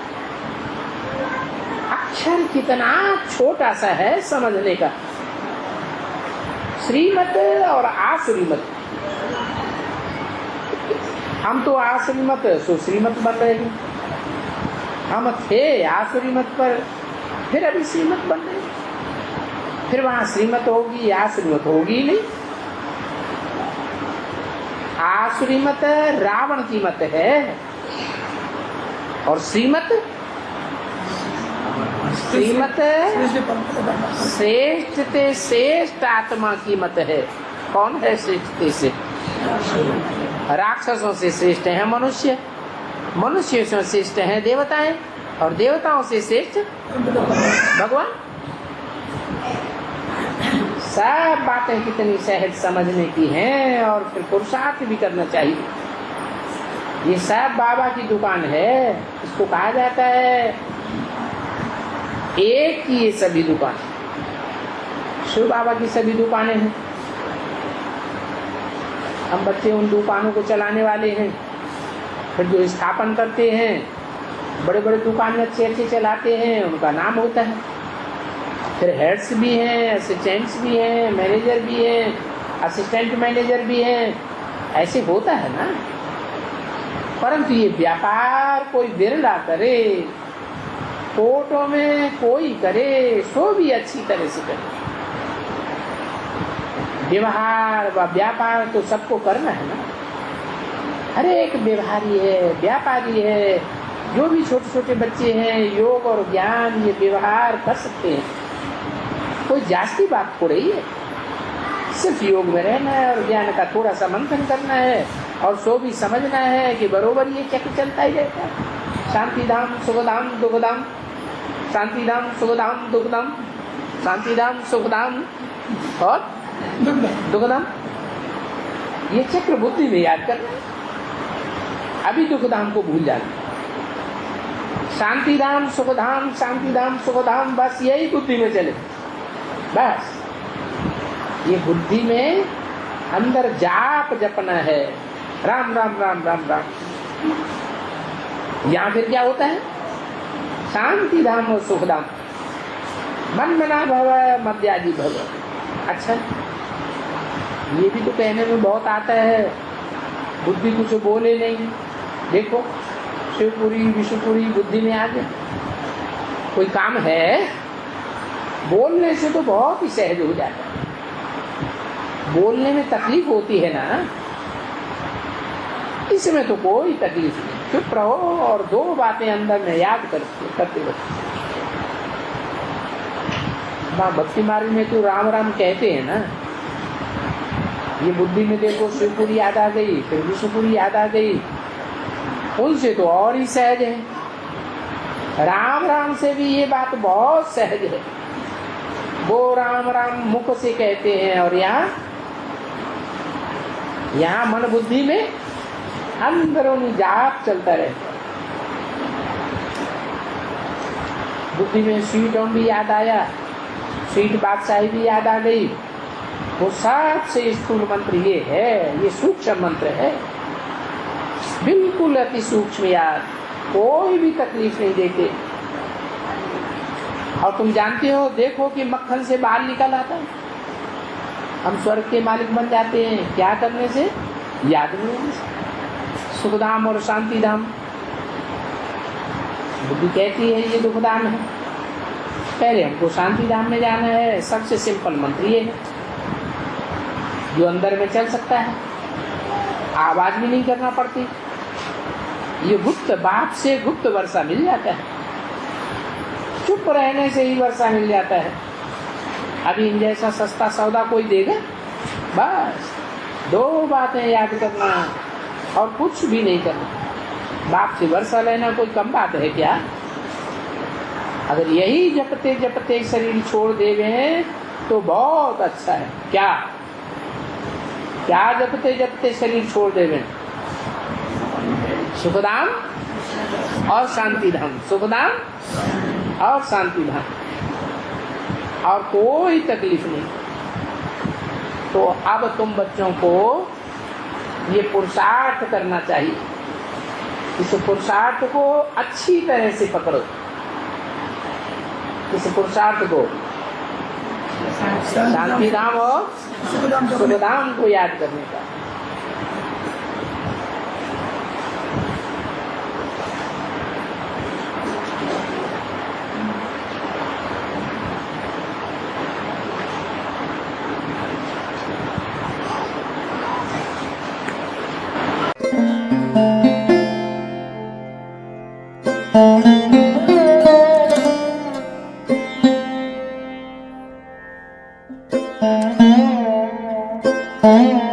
अक्षर कितना छोटा सा है समझने का। श्रीमत और आसुरी मत। हम तो आसुरी मत सो श्रीमत बन रहे हैं। हम थे आसुरी मत पर, फिर अभी श्रीमत बन रहे, फिर वहां श्रीमत होगी, आसुरी मत होगी नहीं। आसुरी मत रावण की मत है और श्रीमत श्रेष्ठ ते श्रेष्ठ आत्मा की मत है। कौन है श्रेष्ठ से? राक्षसों से श्रेष्ठ है मनुष्य, मनुष्यों से श्रेष्ठ है देवताएं, और देवताओं से श्रेष्ठ भगवान। सब बातें कितनी सहज समझने की हैं और फिर पुरुषार्थ भी करना चाहिए। ये सब बाबा की दुकान है, इसको कहा जाता है एक की ये सभी दुकान। शिव बाबा की सभी दुकानें हैं, हम बच्चे उन दुकानों को चलाने वाले हैं। फिर जो स्थापन करते हैं, बड़े बड़े दुकान अच्छे अच्छे चलाते हैं, उनका नाम होता है। फिर हेड्स भी हैं, असिस्टेंट्स भी हैं, मैनेजर भी हैं, असिस्टेंट मैनेजर भी हैं, ऐसे होता है ना। परंतु ये व्यापार कोई बिरला करे, फोटो में कोई करे, सो भी अच्छी तरह से करे। व्यवहार व व्यापार तो सबको करना है ना। हर एक व्यवहारी है, व्यापारी है। जो भी छोटे छोटे बच्चे हैं, योग और ज्ञान ये व्यवहार कर सकते हैं। कोई जास्ती बात थोड़ी है, सिर्फ योग में रहना है और ज्ञान का थोड़ा सा मंथन करना है और सो भी समझना है कि बरोबर ये चक्र चलता ही रहता है। शांति धाम सुखधाम दुखधाम, शांति धाम सुखधाम दुखधाम, शांति धाम सुखधाम और दुखधाम। ये चक्र बुद्धि में याद करना है। अभी दुखधाम को भूल जाना। शांति धाम सुखधाम, शांति धाम सुखधाम, बस यही बुद्धि में चले। बस ये बुद्धि में अंदर जाप जपना है, राम राम राम राम राम। यहाँ फिर क्या होता है? शांति धाम और सुख धाम, मन मना भव मध्याजी भव। अच्छा, ये भी तो कहने में बहुत आता है, बुद्धि कुछ बोले नहीं। देखो शिवपुरी विष्णुपुरी बुद्धि में आ गया। कोई काम है, बोलने से तो बहुत ही सहज हो जाता है। बोलने में तकलीफ होती है ना, इसमें तो कोई तकलीफ नहीं। चुप रहो और दो बातें अंदर में याद करते रहो। माँ भक्ति मार्ग में तो राम राम कहते हैं ना। ये बुद्धि में देखो शिवपुरी याद आ गई, फिर विष्णुपुरी याद आ गई, उनसे तो और ही सहज है। राम राम से भी ये बात बहुत सहज है। वो राम राम मुख से कहते हैं और यहाँ मन बुद्धि में अंदरूनी जाप चलता रहता है। बुद्धि में स्वीट होम भी याद आया, स्वीट बादशाही भी याद आ गई। वो सबसे स्थूल मंत्र ये है, ये सूक्ष्म मंत्र है, बिल्कुल अति सूक्ष्म याद, कोई भी तकलीफ नहीं देते। और तुम जानते हो, देखो कि मक्खन से बाल निकल आता है। हम स्वर्ग के मालिक बन जाते हैं, क्या करने से? याद करने से। सुखधाम और शांति धाम, बुद्धि कहती है ये दुखधाम है। पहले हमको शांति धाम में जाना है। सबसे सिंपल मंत्र ये है, जो अंदर में चल सकता है, आवाज भी नहीं करना पड़ती। ये गुप्त, बाप से गुप्त वर्षा मिल जाता है। चुप रहने से ही वर्षा मिल जाता है। अभी इन जैसा सस्ता सौदा कोई देगा? बस दो बातें याद करना और कुछ भी नहीं करना। बाप से वर्षा लेना कोई कम बात है क्या? अगर यही जपते जपते शरीर छोड़ देवे तो बहुत अच्छा है। क्या क्या जपते जपते शरीर छोड़ देवे? सुखधाम और शांति धाम, सुखधाम और शांति धाम, और कोई तकलीफ नहीं। तो अब तुम बच्चों को ये पुरुषार्थ करना चाहिए। इस पुरुषार्थ को अच्छी तरह से पकड़ो। इस पुरुषार्थ को, शांति धाम और सुखधाम को याद करने का। Thank you.